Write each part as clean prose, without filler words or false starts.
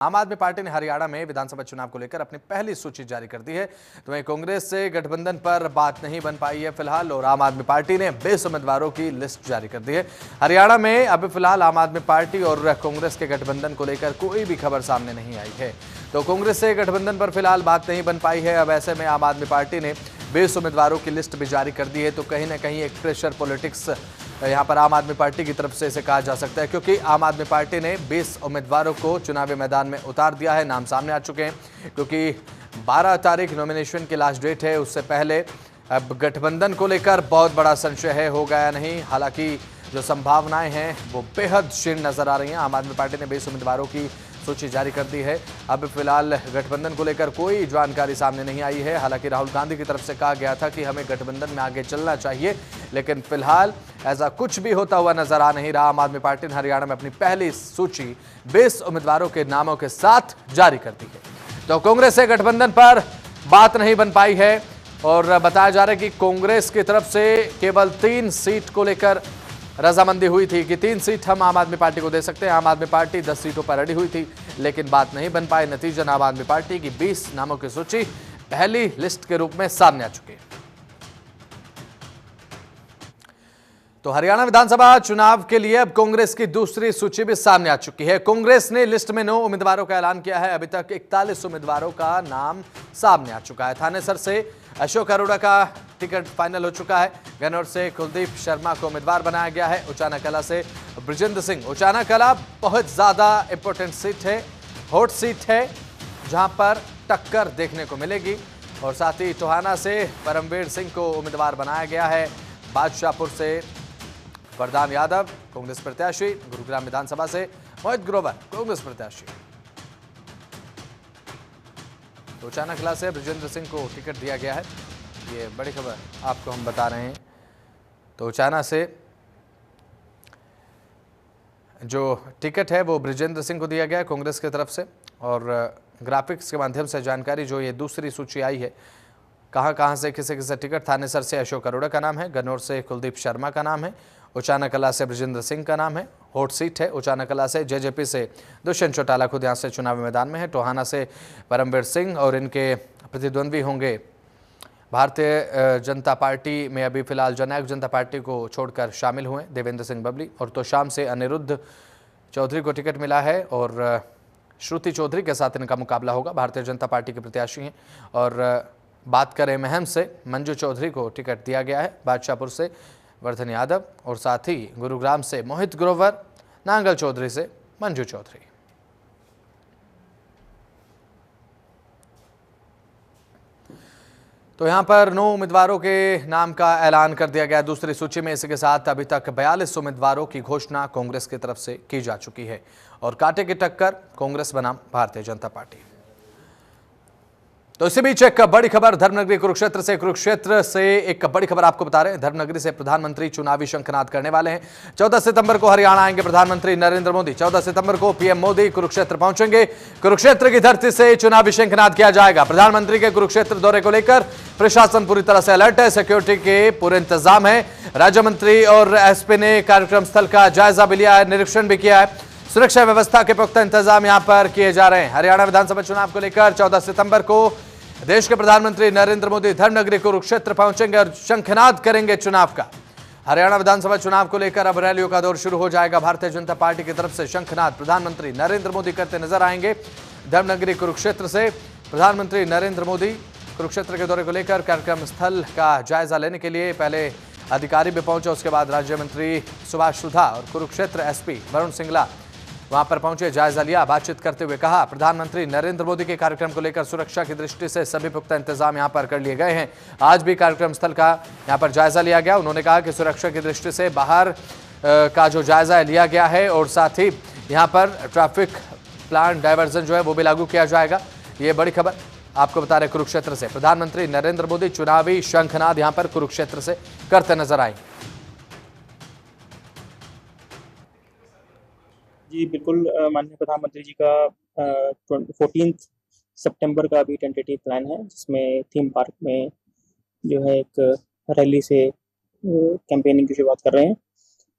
आम आदमी पार्टी ने हरियाणा में विधानसभा चुनाव को लेकर अपनी पहली सूची जारी कर दी है। तो वहीं कांग्रेस से गठबंधन पर बात नहीं बन पाई है फिलहाल, और आम आदमी पार्टी ने 20 उम्मीदवारों की लिस्ट जारी कर दी है। हरियाणा में अभी फिलहाल आम आदमी पार्टी और कांग्रेस के गठबंधन को लेकर कोई भी खबर सामने नहीं आई है। तो कांग्रेस से गठबंधन पर फिलहाल बात नहीं बन पाई है। अब ऐसे में आम आदमी पार्टी ने 20 उम्मीदवारों की लिस्ट भी जारी कर दी है। तो कहीं ना कहीं एक प्रेशर पॉलिटिक्स यहाँ पर आम आदमी पार्टी की तरफ से इसे कहा जा सकता है, क्योंकि आम आदमी पार्टी ने 20 उम्मीदवारों को चुनावी मैदान में उतार दिया है। नाम सामने आ चुके हैं, क्योंकि 12 तारीख नॉमिनेशन की लास्ट डेट है। उससे पहले अब गठबंधन को लेकर बहुत बड़ा संशय है, होगा या नहीं। हालांकि जो संभावनाएं हैं वो बेहद क्षीण नजर आ रही हैं। आम आदमी पार्टी ने 20 उम्मीदवारों की सूची जारी कर दी है। अब फिलहाल गठबंधन को लेकर कोई जानकारी सामने नहीं आई है। हालांकि राहुल गांधी की तरफ से कहा गया था कि हमें गठबंधन में आगे चलना चाहिए, लेकिन फिलहाल ऐसा कुछ भी होता हुआ नजर आ नहीं रहा। आम आदमी पार्टी ने हरियाणा में अपनी पहली सूची 20 उम्मीदवारों के नामों के साथ जारी कर दी है। तो कांग्रेस से गठबंधन पर बात नहीं बन पाई है, और बताया जा रहा है कि कांग्रेस की तरफ से केवल 3 सीट को लेकर रजामंदी हुई थी कि 3 सीट हम आम आदमी पार्टी को दे सकते हैं। आम आदमी पार्टी 10 सीटों पर अड़ी हुई थी, लेकिन बात नहीं बन पाई। नतीजन आम आदमी पार्टी की 20 नामों की सूची पहली लिस्ट के रूप में सामने आ चुकी है। तो हरियाणा विधानसभा चुनाव के लिए अब कांग्रेस की दूसरी सूची भी सामने आ चुकी है। कांग्रेस ने लिस्ट में 9 उम्मीदवारों का ऐलान किया है। अभी तक 41 उम्मीदवारों का नाम सामने आ चुका है। थानेसर से अशोक अरोड़ा का टिकट फाइनल हो चुका है। गन्नौर से कुलदीप शर्मा को उम्मीदवार बनाया गया है। उचाना कला से ब्रिजेंद्र सिंह। उचाना कला बहुत ज्यादा इंपॉर्टेंट सीट है, हॉट सीट है, जहां पर टक्कर देखने को मिलेगी। और साथ ही टोहाना से परमवीर सिंह को उम्मीदवार बनाया गया है। बादशाहपुर से वरदान यादव कांग्रेस प्रत्याशी। गुरुग्राम विधानसभा से मोहित ग्रोवर कांग्रेस प्रत्याशी। तो उचाना कला से ब्रिजेंद्र सिंह को टिकट दिया गया है। ये बड़ी खबर आपको हम बता रहे हैं। तो उचाना से जो टिकट है वो ब्रिजेंद्र सिंह को दिया गया है कांग्रेस की तरफ से। और ग्राफिक्स के माध्यम से जानकारी जो ये दूसरी सूची आई है, कहां से किसे किसे टिकट। थानेसर से अशोक अरोड़ा का नाम है। गन्नौर से कुलदीप शर्मा का नाम है। उचाना कला से ब्रिजेंद्र सिंह का नाम है, हॉट सीट है। उचाना कला से जेजेपी से दुष्यंत चौटाला खुद यहाँ से चुनावी मैदान में है। टोहाना से परमवीर सिंह और इनके प्रतिद्वंद्वी होंगे भारतीय जनता पार्टी में अभी फिलहाल जननायक जनता पार्टी को छोड़कर शामिल हुए देवेंद्र सिंह बबली। और तोशाम से अनिरुद्ध चौधरी को टिकट मिला है, और श्रुति चौधरी के साथ इनका मुकाबला होगा। भारतीय जनता पार्टी के प्रत्याशी हैं। और बात करें महम से मंजू चौधरी को टिकट दिया गया है। बादशाहपुर से वर्धन यादव, और साथ ही गुरुग्राम से मोहित ग्रोवर, नांगल चौधरी से मंजू चौधरी। तो यहां पर 9 उम्मीदवारों के नाम का ऐलान कर दिया गया दूसरी सूची में। इसी के साथ अभी तक 42 उम्मीदवारों की घोषणा कांग्रेस की तरफ से की जा चुकी है, और कांटे की टक्कर कांग्रेस बनाम भारतीय जनता पार्टी। तो इसी बीच एक बड़ी खबर धर्मनगरी कुरुक्षेत्र से। कुरुक्षेत्र से एक बड़ी खबर आपको बता रहे हैं। धर्मनगरी से प्रधानमंत्री चुनावी शंखनाद करने वाले हैं। 14 सितंबर को हरियाणा आएंगे प्रधानमंत्री नरेंद्र मोदी। 14 सितंबर को पीएम मोदी कुरुक्षेत्र पहुंचेंगे। कुरुक्षेत्र की धरती से चुनावी शंखनाद किया जाएगा। प्रधानमंत्री के कुरुक्षेत्र दौरे को लेकर प्रशासन पूरी तरह से अलर्ट है। सिक्योरिटी के पूरे इंतजाम है। राज्य मंत्री और एसपी ने कार्यक्रम स्थल का जायजा भी लिया है, निरीक्षण भी किया है। सुरक्षा व्यवस्था के पुख्ता इंतजाम यहां पर किए जा रहे हैं। हरियाणा विधानसभा चुनाव को लेकर 14 सितंबर को देश के प्रधानमंत्री नरेंद्र मोदी धर्मनगरी कुरुक्षेत्र पहुंचेंगे और शंखनाद करेंगे चुनाव का। हरियाणा विधानसभा चुनाव को लेकर अब रैलियों का दौर शुरू हो जाएगा। भारतीय जनता पार्टी की तरफ से शंखनाद प्रधानमंत्री नरेंद्र मोदी करते नजर आएंगे। धर्मनगरी कुरुक्षेत्र से प्रधानमंत्री नरेंद्र मोदी कुरुक्षेत्र के दौरे को लेकर कार्यक्रम स्थल का जायजा लेने के लिए पहले अधिकारी भी पहुंचे। उसके बाद राज्य मंत्री सुभाष सुधा और कुरुक्षेत्र एसपी वरुण सिंगला वहां पर पहुंचे, जायजा लिया। बातचीत करते हुए कहा, प्रधानमंत्री नरेंद्र मोदी के कार्यक्रम को लेकर सुरक्षा की दृष्टि से सभी पुख्ता इंतजाम यहां पर कर लिए गए हैं। आज भी कार्यक्रम स्थल का यहां पर जायजा लिया गया। उन्होंने कहा कि सुरक्षा की दृष्टि से बाहर का जो जायजा लिया गया है, और साथ ही यहां पर ट्रैफिक प्लान डायवर्जन जो है वो भी लागू किया जाएगा। ये बड़ी खबर आपको बता रहे कुरुक्षेत्र से। प्रधानमंत्री नरेंद्र मोदी चुनावी शंखनाद यहां पर कुरुक्षेत्र से करते नजर आएंगे। जी बिल्कुल, माननीय प्रधानमंत्री जी का 14 सितंबर का अभी टेंटेटिव प्लान है, जिसमें थीम पार्क में जो है एक रैली से कैंपेनिंग की शुरुआत कर रहे हैं।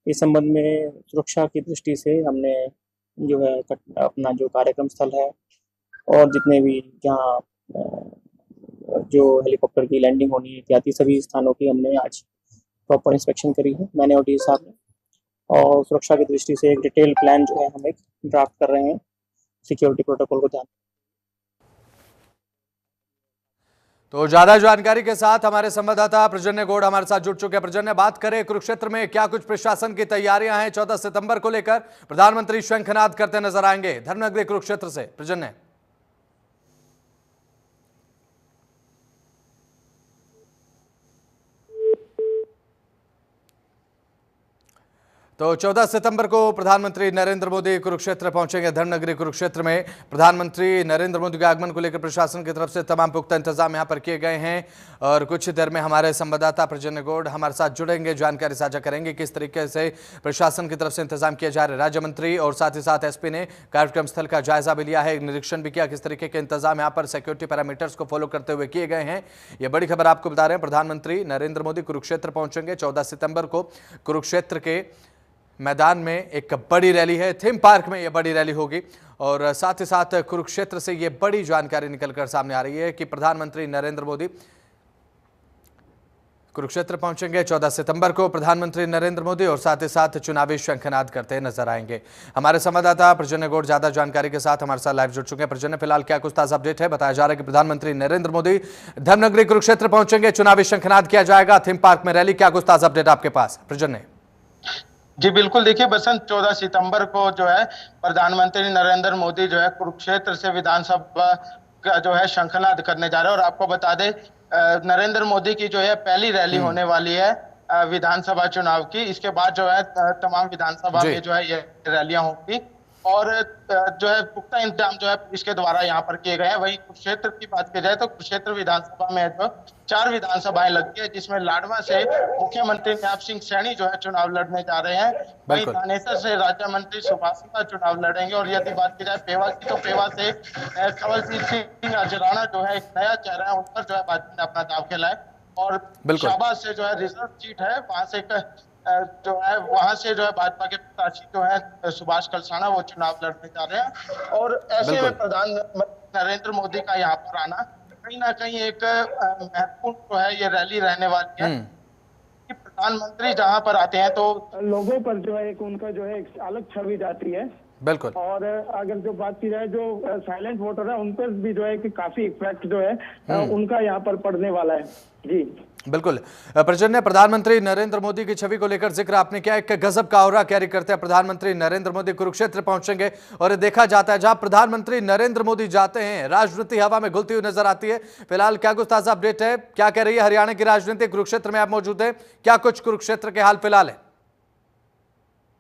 इस संबंध में सुरक्षा की दृष्टि से हमने जो है अपना जो कार्यक्रम स्थल है और जितने भी जहाँ जो हेलीकॉप्टर की लैंडिंग होनी है इत्यादि सभी स्थानों की हमने आज प्रॉपर इंस्पेक्शन करी है, मैंने और डीएस साहब ने। और सुरक्षा की दृष्टि से एक डिटेल प्लान जो है हम एक ड्राफ्ट कर रहे हैं सिक्योरिटी प्रोटोकॉल को ध्यान। तो ज्यादा जानकारी के साथ हमारे संवाददाता प्रजन्य गौड़ हमारे साथ जुड़ चुके हैं। प्रजन्य, बात करें कुरुक्षेत्र में क्या कुछ प्रशासन की तैयारियां हैं? 14 सितंबर को लेकर प्रधानमंत्री शंखनाद करते नजर आएंगे धर्मनगरी कुरुक्षेत्र से। प्रजन्य, तो 14 सितंबर को प्रधानमंत्री नरेंद्र मोदी कुरुक्षेत्र पहुंचेंगे। धर्मनगरी कुरुक्षेत्र में प्रधानमंत्री नरेंद्र मोदी के आगमन को लेकर प्रशासन की तरफ से तमाम पुख्ता इंतजाम यहां पर किए गए हैं और कुछ देर में हमारे संवाददाता प्रजन्य गौड़ हमारे साथ जुड़ेंगे, जानकारी साझा करेंगे किस तरीके से प्रशासन की तरफ से इंतजाम किए जा रहे। राज्य मंत्री और साथ ही साथ एसपी ने कार्यक्रम स्थल का जायजा भी लिया है, निरीक्षण भी किया, किस तरीके के इंतजाम यहाँ पर सिक्योरिटी पैरामीटर्स को फॉलो करते हुए किए गए हैं। ये बड़ी खबर आपको बता रहे हैं। प्रधानमंत्री नरेंद्र मोदी कुरुक्षेत्र पहुंचेंगे 14 सितंबर को। कुरुक्षेत्र के मैदान में एक बड़ी रैली है, थीम पार्क में यह बड़ी रैली होगी और साथ ही साथ कुरुक्षेत्र से यह बड़ी जानकारी निकलकर सामने आ रही है कि प्रधानमंत्री नरेंद्र मोदी कुरुक्षेत्र पहुंचेंगे 14 सितंबर को। प्रधानमंत्री नरेंद्र मोदी और साथ ही साथ चुनावी शंखनाद करते नजर आएंगे। हमारे संवाददाता प्रजन्य गौड़ ज्यादा जानकारी के साथ हमारे साथ लाइव जुड़ चुके हैं। प्रजन्य, फिलहाल क्या कुछ ताजा अपडेट है? बताया जा रहा है कि प्रधानमंत्री नरेंद्र मोदी धर्मनगरी कुरुक्षेत्र पहुंचेंगे, चुनावी शंखनाद किया जाएगा, थीम पार्क में रैली। क्या कुछ ताजा अपडेट आपके पास प्रजन्य? जी बिल्कुल, देखिए बसंत 14 सितंबर को जो है प्रधानमंत्री नरेंद्र मोदी जो है कुरुक्षेत्र से विधानसभा का जो है शंखनाद करने जा रहे हैं। और आपको बता दें नरेंद्र मोदी की जो है पहली रैली होने वाली है विधानसभा चुनाव की। इसके बाद जो है तमाम विधानसभा में जो है ये रैलियां होंगी और जो है पुख्ता इंतजाम जो है इसके द्वारा यहाँ पर किए गए हैं। वहीं कुरुक्षेत्र की बात की जाए तो कुरुक्षेत्र विधानसभा में जो 4 विधानसभाएं लगती है, जिसमें लाडवा से मुख्यमंत्री नायब सिंह सैनी जो है चुनाव लड़ने जा रहे हैं। वहीं थानेसर से राज्य मंत्री सुभाष चुनाव लड़ेंगे। और यदि बात की जाए पेवा की तो पेवा से कंवलजीत सिंह अजराना जो है एक नया चेहरा है, उन पर जो है भाजपा ने अपना दाव खेला है। और शाहबाद से जो है रिजर्व सीट है, वहां से जो है वहां से जो है भाजपा के प्रत्याशी जो है सुभाष कलसाना वो चुनाव लड़ने जा रहे हैं। और ऐसे में प्रधानमंत्री नरेंद्र मोदी का यहाँ पर आना कहीं ना कहीं एक महत्वपूर्ण जो है ये रैली रहने वाली है कि प्रधानमंत्री जहाँ पर आते हैं तो लोगों पर जो है एक उनका जो है एक अलग छवि जाती है। बिल्कुल। और अगर जो बात की जाए जो साइलेंट वोटर है उन पर भी जो है कि काफी इफेक्ट जो है उनका यहाँ पर पड़ने वाला है। जी बिल्कुल। प्रजन्य, प्रधानमंत्री नरेंद्र मोदी की छवि को लेकर जिक्र आपने किया, एक गजब का ऑरा कैरी करते हैं प्रधानमंत्री नरेंद्र मोदी कुरुक्षेत्र पहुंचेंगे और देखा जाता है जहां प्रधानमंत्री नरेंद्र मोदी जाते हैं राजनीति हवा में घुलती हुई नजर आती है। फिलहाल क्या कुछ ताजा अपडेट है, क्या कह रही है हरियाणा की राजनीति? कुरुक्षेत्र में आप मौजूद है, क्या कुछ कुरुक्षेत्र के हाल फिलहाल है?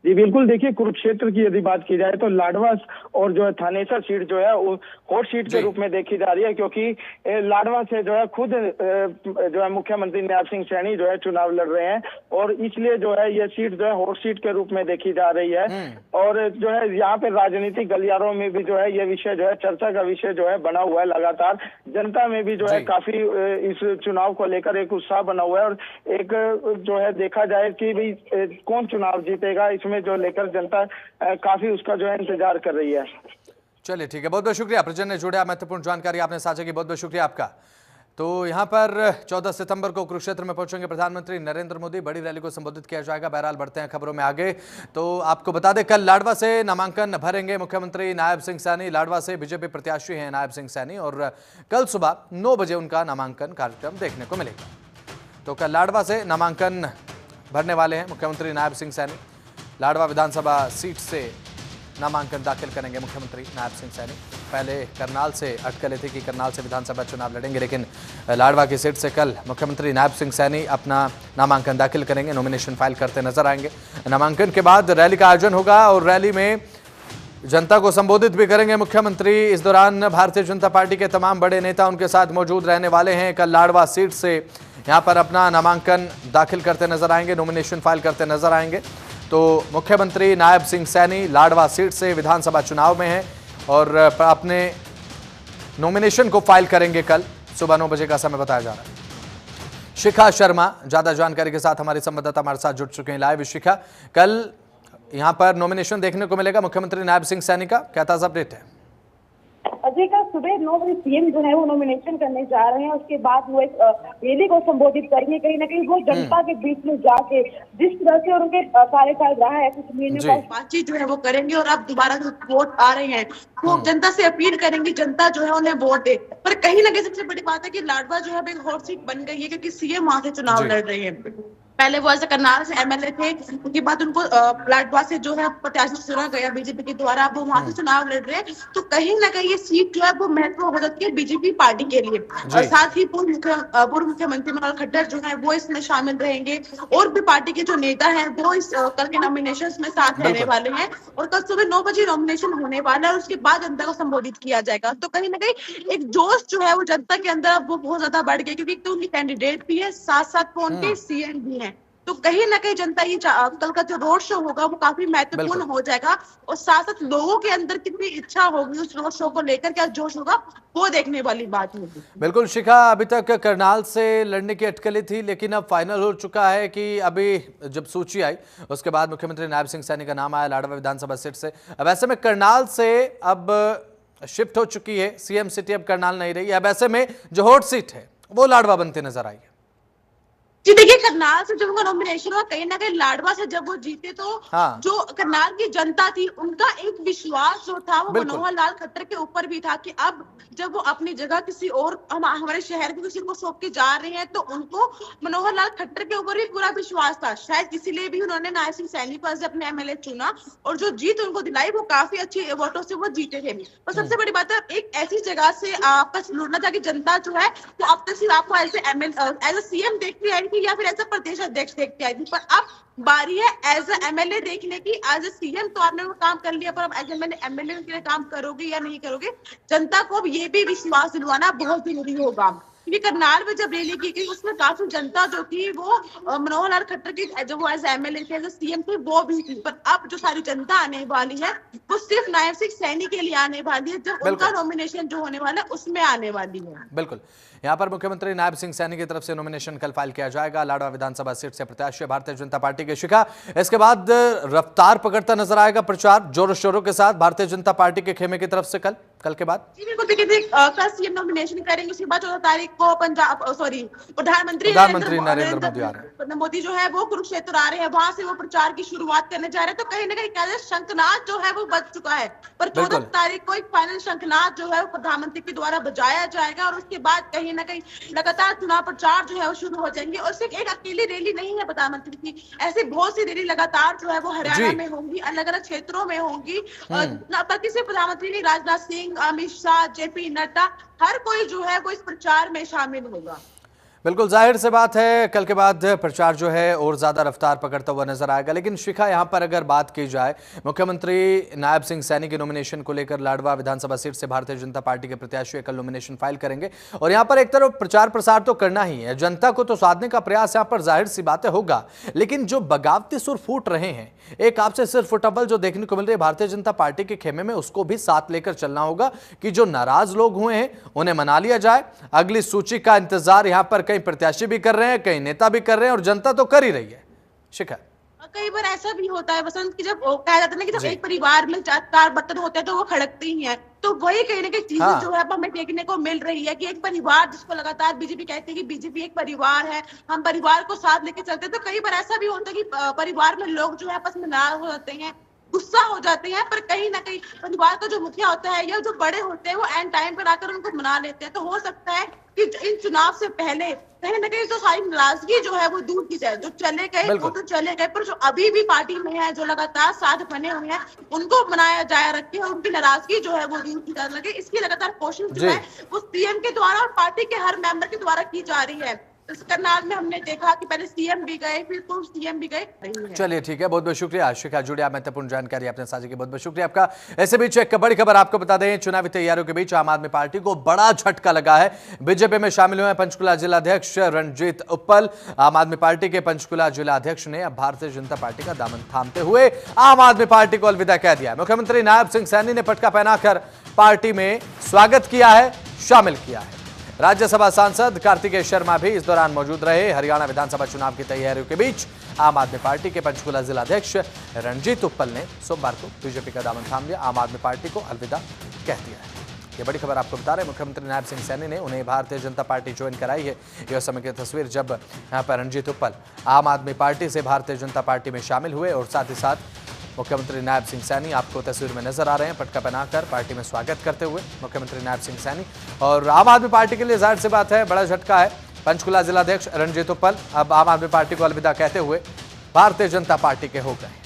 जी बिल्कुल, देखिए कुरुक्षेत्र की यदि बात की जाए तो लाडवा और जो है थानेसर सीट जो है वो हॉट सीट के रूप में देखी जा रही है, क्योंकि लाडवा से जो है खुद जो है मुख्यमंत्री नायब सिंह सैनी जो है चुनाव लड़ रहे हैं और इसलिए जो है ये सीट जो है हॉट सीट के रूप में देखी जा रही है। और जो है यहाँ पे राजनीतिक गलियारों में भी जो है ये विषय जो है चर्चा का विषय जो है बना हुआ है। लगातार जनता में भी जो है काफी इस चुनाव को लेकर एक उत्साह बना हुआ है और एक जो है देखा जाए कि भाई कौन चुनाव जीतेगा इसमें जो लेकर जनता काफी उसका जो है इंतजार कर रही है। चलिए ठीक है, बहुत बहुत शुक्रिया प्रजन्य, जुड़े महत्वपूर्ण जानकारी आपने साझा की, बहुत बहुत शुक्रिया आपका। तो यहाँ पर 14 सितंबर को कुरुक्षेत्र में पहुंचेंगे प्रधानमंत्री नरेंद्र मोदी, बड़ी रैली को संबोधित किया जाएगा। बहरहाल बढ़ते हैं खबरों में आगे। तो आपको बता दें कल लाडवा से नामांकन भरेंगे मुख्यमंत्री नायब सिंह सैनी। लाडवा से बीजेपी प्रत्याशी हैं नायब सिंह सैनी और कल सुबह 9 बजे उनका नामांकन कार्यक्रम देखने को मिलेगा। तो कल लाडवा से नामांकन भरने वाले हैं मुख्यमंत्री नायब सिंह सैनी। लाडवा विधानसभा सीट से नामांकन दाखिल करेंगे मुख्यमंत्री नायब सिंह सैनी। पहले करनाल से अटकलें थी कि करनाल से विधानसभा चुनाव लड़ेंगे, लेकिन लाडवा की सीट से कल मुख्यमंत्री नायब सिंह सैनी अपना नामांकन दाखिल करेंगे, नॉमिनेशन फाइल करते नजर आएंगे। नामांकन के बाद रैली का आयोजन होगा और रैली में जनता को संबोधित भी करेंगे मुख्यमंत्री। इस दौरान भारतीय जनता पार्टी के तमाम बड़े नेता उनके साथ मौजूद रहने वाले हैं। कल लाडवा सीट से यहाँ पर अपना नामांकन दाखिल करते नजर आएंगे, नॉमिनेशन फाइल करते नजर आएंगे। तो मुख्यमंत्री नायब सिंह सैनी लाडवा सीट से विधानसभा चुनाव में हैं और अपने नॉमिनेशन को फाइल करेंगे कल सुबह 9 बजे का समय बताया जा रहा है। शिखा शर्मा ज्यादा जानकारी के साथ हमारे संवाददाता हमारे साथ जुड़ चुके हैं लाइव। शिखा, कल यहाँ पर नॉमिनेशन देखने को मिलेगा मुख्यमंत्री नायब सिंह सैनी का, क्या ताजा अपडेट है? अजय का सुबह 9 बजे सीएम जो है वो नॉमिनेशन करने जा रहे हैं। उसके बाद वो एक रैली को संबोधित करेंगे। कहीं ना कहीं वो जनता के बीच में जाके जिस तरह से और उनके कार्यकाल रहा है कुछ महीने का बातचीत जो है वो करेंगे। और अब दोबारा जो वोट आ रहे हैं वो जनता से अपील करेंगे, जनता जो है उन्हें वोट दे। पर कहीं ना कहीं सबसे बड़ी बात है कि लाडवा जो है एक हॉट सीट बन गई है, क्योंकि सीएम वहां से चुनाव लड़ रहे हैं। पहले वो ऐसे करनाल से एमएलए थे, उसके बाद उनको लाडवा से जो है प्रत्याशी चुना गया बीजेपी के द्वारा। अब वो वहां से चुनाव लड़ रहे हैं, तो कहीं ना कहीं ये सीट जो है वो महत्व हो जाती है बीजेपी पार्टी के लिए। और साथ ही पूर्व मुख्यमंत्री मनोहर खट्टर जो है वो इसमें शामिल रहेंगे। और भी पार्टी के जो नेता हैं वो इस कल के नॉमिनेशन में साथ रहने वाले हैं। और कल सुबह 9 बजे नॉमिनेशन होने वाला है और उसके बाद जनता को संबोधित किया जाएगा। तो कहीं ना कहीं एक जोश जो है वो जनता के अंदर अब वो बहुत ज्यादा बढ़ गया, क्योंकि तो उनके कैंडिडेट भी है, साथ साथ वो उनके सीएम भी हैं। तो कहीं ना कहीं जनता ये कल का जो रोड शो होगा वो काफी महत्वपूर्ण हो जाएगा। और साथ साथ लोगों के अंदर कितनी इच्छा होगी उस रोड शो को लेकर, क्या जोश होगा वो देखने वाली बात होगी। बिल्कुल शिखा, अभी तक करनाल से लड़ने की अटकलें थी, लेकिन अब फाइनल हो चुका है कि अभी जब सूची आई उसके बाद मुख्यमंत्री नायब सिंह सैनी का नाम आया लाडवा विधानसभा सीट से। अब ऐसे में करनाल से अब शिफ्ट हो चुकी है, सीएम सिटी अब करनाल नहीं रही। अब ऐसे में जो हॉट सीट है वो लाडवा बनती नजर आई है। जी देखिए, करनाल से जब उनका नॉमिनेशन हुआ, कहीं ना कहीं लाडवा से जब वो जीते तो जो करनाल की जनता थी उनका एक विश्वास जो था वो मनोहर लाल खट्टर के ऊपर भी था कि अब जब वो अपनी जगह किसी और हमारे शहर के किसी को सौंप के जा रहे हैं तो उनको मनोहर लाल खट्टर के ऊपर भी पूरा विश्वास था। शायद इसीलिए भी उन्होंने नायब सिंह सैनी पर से अपने एमएलए चुना और जो जीत उनको दिलाई वो काफी अच्छी वोटों से वो जीते थे। और सबसे बड़ी बात है, एक ऐसी जगह से आपस लुटना था कि जनता जो है वो अब तक सिर्फ आपको एज ए सीएम देखती आई या फिर ऐसा प्रदेश अध्यक्ष देखते आई थी, पर अब बारी है एज ए एमएलए देखने की। एज ए सीएम तो आपने वो काम कर लिया, पर अब एज एमएलए के लिए काम करोगे या नहीं करोगे, जनता को अब ये भी विश्वास दिलवाना बहुत जरूरी होगा। क्योंकि करनाल में जब रैली की गई उसमें काफी जनता जो थी वो मनोहर लाल खट्टर की जो वो एज एमएलए थे, एज सीएम थे, वो भी थी। पर अब जो सारी जनता आने वाली है वो सिर्फ नायब सिंह सैनी के लिए आने वाली है, जब उनका नॉमिनेशन जो होने वाला है उसमें आने वाली है। बिल्कुल, यहाँ पर मुख्यमंत्री नायब सिंह सैनी की तरफ से नॉमिनेशन कल फाइल किया जाएगा। लाडवा विधानसभा सीट से प्रत्याशी भारतीय जनता पार्टी के शिखा। इसके बाद रफ्तार पकड़ता नजर आएगा प्रचार जोरों शोरों के साथ भारतीय जनता पार्टी के खेमे की तरफ से कल के बाद कल सीएम नॉमिनेशन करेंगे। उसके बाद 14 तारीख को प्रधानमंत्री नरेंद्र मोदी जो है वो कुरुक्षेत्र आ रहे हैं, वहां से वो प्रचार की शुरुआत करने जा रहे हैं। तो कहीं ना कहीं शंखनाद जो है वो बज चुका है, पर 14 तारीख को एक फाइनल शंखनाद जो है वो प्रधानमंत्री के द्वारा बजाया जाएगा। और उसके बाद कहीं ना कहीं लगातार चुनाव प्रचार जो है वो शुरू हो जाएंगे। और सिर्फ एक अकेली रैली नहीं है प्रधानमंत्री की, ऐसी बहुत सी रैली लगातार जो है वो हरियाणा में होंगी, अलग अलग क्षेत्रों में होंगी। किसी प्रधानमंत्री ने राजनाथ सिंह, अमित शाह, जेपी नड्डा, हर कोई जो है वो इस प्रचार में शामिल होगा। बिल्कुल जाहिर से बात है, कल के बाद प्रचार जो है और ज्यादा रफ्तार पकड़ता हुआ नजर आएगा। लेकिन शिखा, यहाँ पर अगर बात की जाए मुख्यमंत्री नायब सिंह सैनी के नॉमिनेशन को लेकर, लाडवा विधानसभा सीट से भारतीय जनता पार्टी के प्रत्याशी कल नॉमिनेशन फाइल करेंगे और यहाँ पर एक तरफ प्रचार प्रसार तो करना ही है, जनता को तो साधने का प्रयास यहाँ पर जाहिर सी बातें होगा। लेकिन जो बगावती सुर फूट रहे हैं, एक आपसे सिर्फ फुटबॉल जो देखने को मिल रही है भारतीय जनता पार्टी के खेमे में, उसको भी साथ लेकर चलना होगा कि जो नाराज लोग हुए हैं उन्हें मना लिया जाए। अगली सूची का इंतजार यहाँ पर कई प्रत्याशी भी कर रहे हैं, कई नेता भी कर रहे हैं और जनता तो कर ही रही है। शिखा, कई बार ऐसा भी होता है वसंत की, जब कहा जाता है ना कि जब एक परिवार में 4 बर्तन होते हैं तो वो खड़कते ही हैं। तो वही कहीं ना कहीं चीजें जो है हमें देखने को मिल रही है कि एक परिवार जिसको लगातार बीजेपी कहती है कि बीजेपी एक परिवार है, हम परिवार को साथ लेके चलते हैं। तो कई बार ऐसा भी होता है कि परिवार में लोग जो है आपस में नाराज हो जाते हैं, गुस्सा हो जाते हैं, पर कहीं ना कहीं परिवार का जो मुखिया होता है या जो बड़े होते हैं वो एंड टाइम पर आकर उनको मना लेते हैं। तो हो सकता है कि इन चुनाव से पहले कहीं ना कहीं तो सारी नाराजगी जो है वो दूर की जाए। जो चले गए वो तो चले गए, पर जो अभी भी पार्टी में है, जो लगातार साथ बने हुए हैं, उनको मनाया जाए रखे और उनकी नाराजगी जो है वो दूर की जा लगे, इसकी लगातार कोशिश जो है वो सीएम के द्वारा और पार्टी के हर मेंबर के द्वारा की जा रही है। इस करनाल में हमने देखा कि पहले सीएम भी गए, फिर पूर्व सीएम भी गए। चलिए ठीक है, बहुत बहुत शुक्रिया शिखा, जुड़े आप महत्वपूर्ण जानकारी आपने साझा की, बहुत बहुत शुक्रिया आपका। ऐसे बीच एक बड़ी खबर आपको बता दें, चुनावी तैयारियों के बीच आम आदमी पार्टी को बड़ा झटका लगा है। बीजेपी में शामिल हुए पंचकुला जिलाध्यक्ष रणजीत उप्पल। आम आदमी पार्टी के पंचकुला जिलाध्यक्ष ने अब भारतीय जनता पार्टी का दामन थामते हुए आम आदमी पार्टी को अलविदा कह दिया। मुख्यमंत्री नायब सिंह सैनी ने पटका पहनाकर पार्टी में स्वागत किया है, शामिल किया है। राज्यसभा सांसद कार्तिकेय शर्मा भी इस दौरान मौजूद रहे। हरियाणा विधानसभा चुनाव की तैयारियों के बीच आम आदमी पार्टी के पंचकुला जिलाध्यक्ष रणजीत उत्पल ने सोमवार को बीजेपी का दामन थाम लिया, आम आदमी पार्टी को अलविदा कह दिया है। ये बड़ी खबर आपको बता रहे, मुख्यमंत्री नायब सिंह सैनी ने उन्हें भारतीय जनता पार्टी ज्वाइन कराई है। यह समय की तस्वीर जब यहाँ पर रणजीत उत्पल आम आदमी पार्टी से भारतीय जनता पार्टी में शामिल हुए और साथ ही साथ मुख्यमंत्री नायब सिंह सैनी आपको तस्वीर में नजर आ रहे हैं, पटका पहनाकर पार्टी में स्वागत करते हुए मुख्यमंत्री नायब सिंह सैनी। और आम आदमी पार्टी के लिए जाहिर सी बात है बड़ा झटका है। पंचकुला जिलाध्यक्ष रणजीत उत्पल अब आम आदमी पार्टी को अलविदा कहते हुए भारतीय जनता पार्टी के हो गए।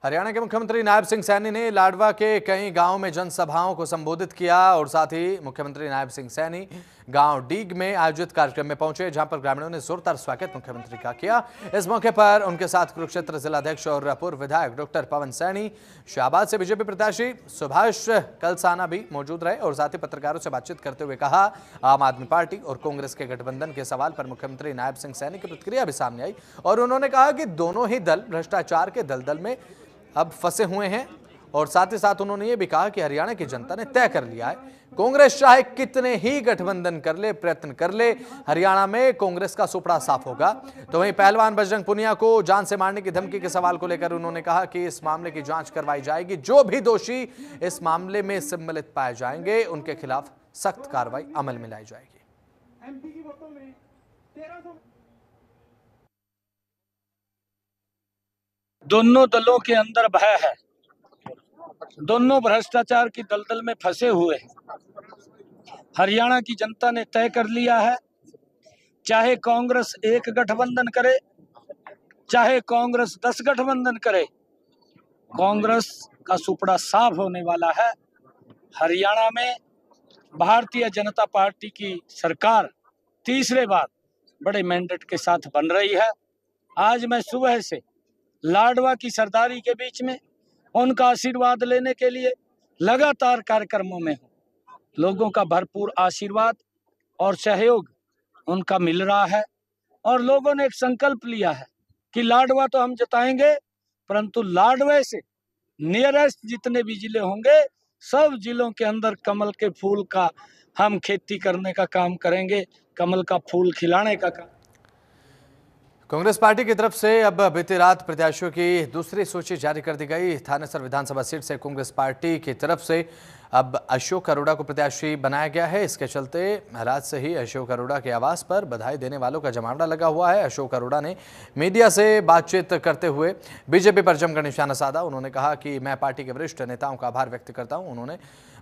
हरियाणा के मुख्यमंत्री नायब सिंह सैनी ने लाडवा के कई गांवों में जनसभाओं को संबोधित किया और साथ ही मुख्यमंत्री नायब सिंह सैनी गांव डीग में आयोजित कार्यक्रम में पहुंचे, जहां पर ग्रामीणों ने जोरदार स्वागत मुख्यमंत्री का किया। इस मौके पर उनके साथ कुरुक्षेत्र जिलाध्यक्ष और पूर्व विधायक डॉक्टर पवन सैनी, शाहबाद से बीजेपी प्रत्याशी सुभाष कलसाना भी मौजूद रहे और साथ ही पत्रकारों से बातचीत करते हुए कहा, आम आदमी पार्टी और कांग्रेस के गठबंधन के सवाल पर मुख्यमंत्री नायब सिंह सैनी की प्रतिक्रिया भी सामने आई और उन्होंने कहा कि दोनों ही दल भ्रष्टाचार के दलदल में अब फंसे हुए हैं और साथ ही साथ उन्होंने ये भी कहा कि हरियाणा की जनता ने तय कर लिया है, कांग्रेस चाहे कितने ही गठबंधन कर ले, प्रयत्न कर ले, हरियाणा में कांग्रेस का सुपड़ा साफ होगा। तो वहीं पहलवान बजरंग पुनिया को जान से मारने की धमकी के सवाल को लेकर उन्होंने कहा कि इस मामले की जांच करवाई जाएगी, जो भी दोषी इस मामले में सम्मिलित पाए जाएंगे उनके खिलाफ सख्त कार्रवाई अमल में लाई जाएगी। दोनों दलों के अंदर भय है, दोनों भ्रष्टाचार की दलदल में फंसे हुए हैं। हरियाणा की जनता ने तय कर लिया है, चाहे कांग्रेस एक गठबंधन करे, चाहे कांग्रेस 10 गठबंधन करे, कांग्रेस का सुपड़ा साफ होने वाला है। हरियाणा में भारतीय जनता पार्टी की सरकार तीसरे बार बड़े मैंडेट के साथ बन रही है। आज मैं सुबह से लाडवा की सरदारी के बीच में उनका आशीर्वाद लेने के लिए लगातार कार्यक्रमों में हूँ। लोगों का भरपूर आशीर्वाद और सहयोग उनका मिल रहा है और लोगों ने एक संकल्प लिया है कि लाडवा तो हम जताएंगे, परंतु लाडवे से नियरेस्ट जितने भी जिले होंगे सब जिलों के अंदर कमल के फूल का हम खेती करने का काम करेंगे, कमल का फूल खिलाने का काम। कांग्रेस पार्टी की तरफ से अब बीती रात प्रत्याशियों की दूसरी सूची जारी कर दी गई। थानेसर विधानसभा सीट से कांग्रेस पार्टी की तरफ से अब अशोक अरोड़ा को प्रत्याशी बनाया गया है। इसके चलते रात से ही अशोक अरोड़ा के आवास पर बधाई देने वालों का जमावड़ा लगा हुआ है। अशोक अरोड़ा ने मीडिया से बातचीत करते हुए बीजेपी पर जमकर निशाना साधा। उन्होंने कहा कि मैं पार्टी के वरिष्ठ नेताओं का आभार व्यक्त करता हूं, उन्होंने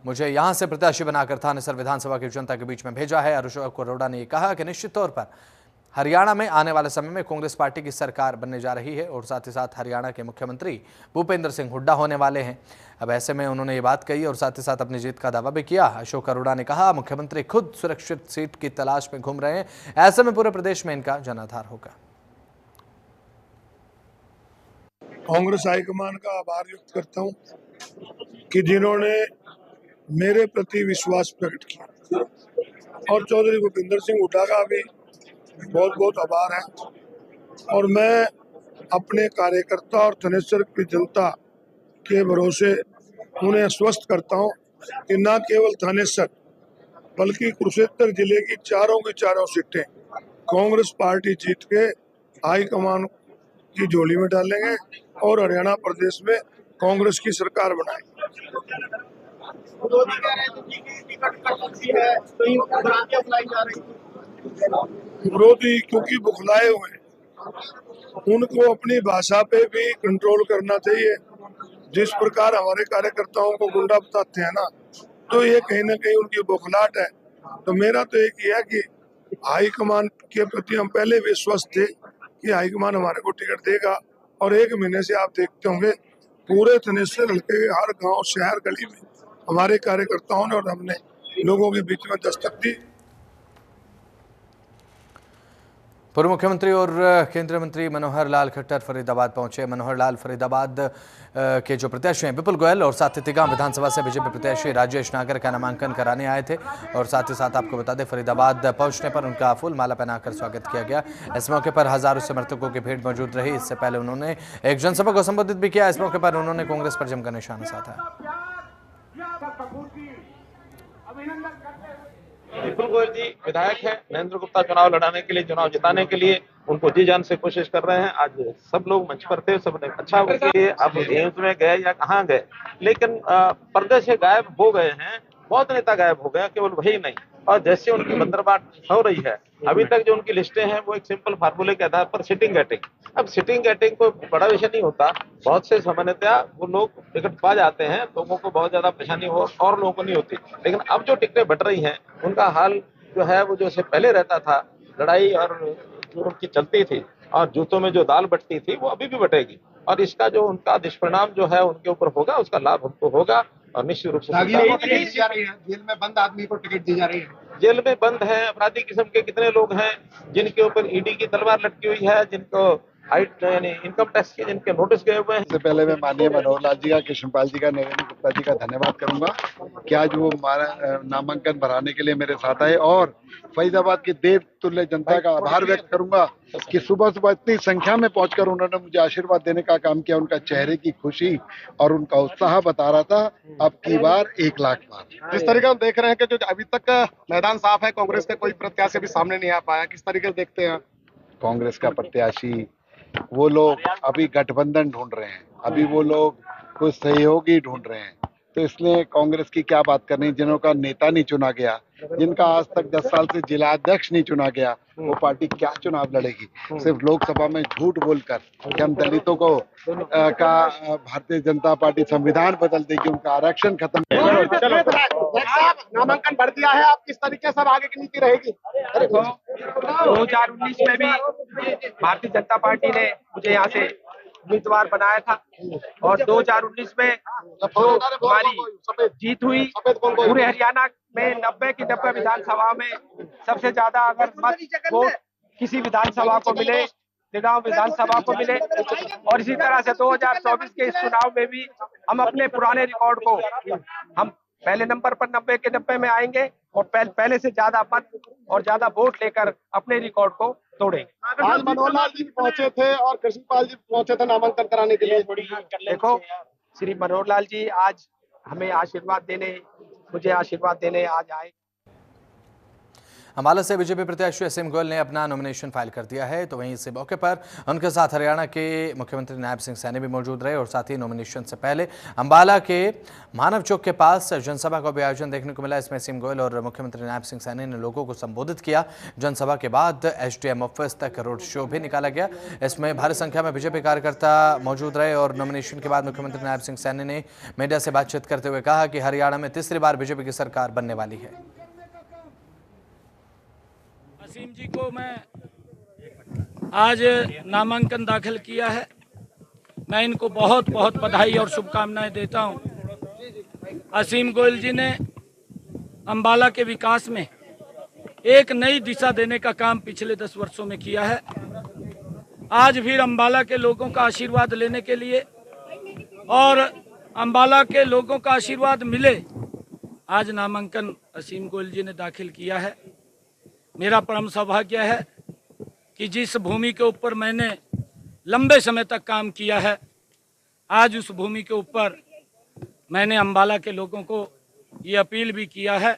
मुझे यहां से प्रत्याशी बनाकर थानेसर विधानसभा की जनता के बीच में भेजा है। अशोक अरोड़ा ने कहा कि निश्चित तौर पर हरियाणा में आने वाले समय में कांग्रेस पार्टी की सरकार बनने जा रही है और साथ ही साथ हरियाणा के मुख्यमंत्री भूपेंद्र सिंह हुड्डा होने वाले हैं। अब ऐसे में उन्होंने ये बात कही और साथ ही साथ अपनी जीत का दावा भी किया। अशोक अरोड़ा ने कहा, मुख्यमंत्री खुद सुरक्षित सीट की तलाश में घूम रहे हैं, ऐसे में पूरे प्रदेश में इनका जनाधार होगा। कांग्रेस हाईकमान का आभार व्यक्त करता हूं कि जिन्होंने मेरे प्रति विश्वास प्रकट किया और चौधरी भूपेंद्र सिंह हुड्डा का भी बहुत बहुत आभार है। और मैं अपने कार्यकर्ता और थानेसर की जनता के भरोसे उन्हें आश्वस्त करता हूं कि न केवल थानेसर बल्कि कुरुक्षेत्र जिले की चारों सीटें कांग्रेस पार्टी जीत के हाईकमान की झोली में डालेंगे और हरियाणा प्रदेश में कांग्रेस की सरकार बनाएंगे। विरोधी क्योंकि बुखलाए हुए हैं, उनको अपनी भाषा पे भी कंट्रोल करना चाहिए। जिस प्रकार हमारे कार्यकर्ताओं को गुंडा बताते हैं ना, तो ये कहीं ना कहीं उनकी बुखलाहट है। तो मेरा तो एक ही है कि हाईकमान के प्रति हम पहले विश्वास थे कि हाईकमान हमारे को टिकट देगा और 1 महीने से आप देखते होंगे पूरे थानेसर हल्के हर गांव शहर गली में हमारे कार्यकर्ताओं ने और हमने लोगों के बीच में दस्तक दी। पूर्व मुख्यमंत्री और केंद्रीय मंत्री मनोहर लाल खट्टर फरीदाबाद पहुंचे। मनोहर लाल फरीदाबाद के जो प्रत्याशी हैं विपुल गोयल और साथ ही तिगांव विधानसभा से बीजेपी प्रत्याशी राजेश नागर का नामांकन कराने आए थे और साथ ही साथ आपको बता दें फरीदाबाद पहुंचने पर उनका फूल माला पहनाकर स्वागत किया गया। इस मौके पर हजारों समर्थकों की भीड़ मौजूद रही। इससे पहले उन्होंने एक जनसभा को संबोधित भी किया। इस मौके पर उन्होंने कांग्रेस पर जमकर निशाना साधा। विपुल गोयल जी विधायक हैं, नरेंद्र गुप्ता चुनाव लड़ाने के लिए, चुनाव जिताने के लिए उनको जी जान से कोशिश कर रहे हैं। आज सब लोग मंच पर थे, सबने अच्छा किए। अब एम्स में गए या कहाँ गए, लेकिन पर्दे से गायब हो गए हैं। बहुत नेता गायब हो गए, केवल वही नहीं। और जैसे उनकी बंदरबाट हो रही है, अभी तक जो उनकी लिस्टें हैं वो एक सिंपल फार्मूले के आधार पर सिटिंग गेटिंग। अब सिटिंग गेटिंग कोई बड़ा विषय नहीं होता। बहुत से सामान्यतया वो लोग टिकट पा जाते हैं, लोगों को बहुत ज्यादा परेशानी हो और लोगों को नहीं होती। लेकिन अब जो टिकटें बट रही हैं उनका हाल जो है वो जैसे पहले रहता था, लड़ाई और जो उनकी चलती थी और जूतों में जो दाल बटती थी वो अभी भी बटेगी। और इसका जो उनका दुष्परिणाम जो है उनके ऊपर होगा, उसका लाभ हमको होगा। और निश्चित रूप से जेल में बंद आदमी को टिकट दी जा रही है। जेल में बंद है अपराधी किस्म के कितने लोग हैं जिनके ऊपर ईडी की तलवार लटकी हुई है, जिनको हाइट यानी इनकम टैक्स के जिनके नोटिस गए हुए हैं। सबसे पहले मैं माननीय मनोहर लाल जी का, कृष्णपाल जी का, नरेंद्र गुप्ता जी का धन्यवाद करूंगा कि आज वो नामांकन भराने के लिए मेरे साथ आए। और फरीदाबाद की देव तुल्य जनता का आभार व्यक्त करूंगा कि सुबह सुबह इतनी संख्या में पहुंचकर उन्होंने मुझे आशीर्वाद देने का काम किया। उनका चेहरे की खुशी और उनका उत्साह बता रहा था। अब की बार 1 लाख बार। जिस तरीके हम देख रहे हैं कि जो अभी तक मैदान साफ है, कांग्रेस के कोई प्रत्याशी भी सामने नहीं आ पाया, किस तरीके से देखते हैं? कांग्रेस का प्रत्याशी वो लोग अभी गठबंधन ढूंढ रहे हैं, अभी वो लोग कुछ सहयोगी ढूंढ रहे हैं। तो इसलिए कांग्रेस की क्या बात करनी, जिनका नेता नहीं चुना गया, जिनका आज तक 10 साल से जिला अध्यक्ष नहीं चुना गया, वो पार्टी क्या चुनाव लड़ेगी? सिर्फ लोकसभा में झूठ बोलकर कि हम दलितों को का भारतीय जनता पार्टी संविधान बदल देगी, उनका आरक्षण खत्म। नामांकन भर दिया है, आप किस तरीके से आगे की नीति रहेगी? 2019 में भी भारतीय जनता पार्टी ने मुझे यहाँ से उम्मीदवार बनाया था और 2019 में जो हमारी जीत हुई पूरे हरियाणा में 90 की 90 विधानसभा में सबसे ज्यादा अगर मत वोट किसी विधानसभा को मिले, तिगांव विधानसभा को मिले। और इसी तरह से 2024 के इस चुनाव में भी हम अपने पुराने रिकॉर्ड को हम पहले नंबर पर 90 के 90 में आएंगे और पहले से ज्यादा मत और ज्यादा वोट लेकर अपने रिकॉर्ड को तोड़ेंगे। आज मनोहर लाल जी पहुंचे थे और कृष्णपाल जी पहुंचे थे नामांकन कराने के लिए। देखो, श्री मनोहर लाल जी आज हमें आशीर्वाद देने, मुझे आशीर्वाद देने आज आए। अम्बाला से बीजेपी प्रत्याशी असीम गोयल ने अपना नॉमिनेशन फाइल कर दिया है। तो वहीं इसी मौके पर उनके साथ हरियाणा के मुख्यमंत्री नायब सिंह सैनी भी मौजूद रहे और साथ ही नॉमिनेशन से पहले अम्बाला के मानव चौक के पास जनसभा का भी आयोजन देखने को मिला। इसमें असीम गोयल और मुख्यमंत्री नायब सिंह सैनी ने लोगों को संबोधित किया। जनसभा के बाद एसडीएम ऑफिस तक रोड शो भी निकाला गया। इसमें भारी संख्या में बीजेपी कार्यकर्ता मौजूद रहे और नॉमिनेशन के बाद मुख्यमंत्री नायब सिंह सैनी ने मीडिया से बातचीत करते हुए कहा कि हरियाणा में तीसरी बार बीजेपी की सरकार बनने वाली है। असीम जी को मैं आज नामांकन दाखिल किया है। मैं इनको बहुत बहुत बधाई और शुभकामनाएं देता हूं। असीम गोयल जी ने अम्बाला के विकास में एक नई दिशा देने का काम पिछले 10 वर्षों में किया है। आज फिर अम्बाला के लोगों का आशीर्वाद लेने के लिए और अम्बाला के लोगों का आशीर्वाद मिले, आज नामांकन असीम गोयल जी ने दाखिल किया है। मेरा परम सौभाग्य है कि जिस भूमि के ऊपर मैंने लंबे समय तक काम किया है, आज उस भूमि के ऊपर मैंने अम्बाला के लोगों को ये अपील भी किया है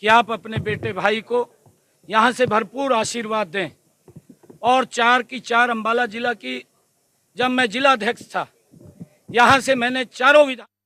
कि आप अपने बेटे भाई को यहाँ से भरपूर आशीर्वाद दें। और 4 की 4 अम्बाला जिला की, जब मैं जिला अध्यक्ष था, यहाँ से मैंने चारों विधान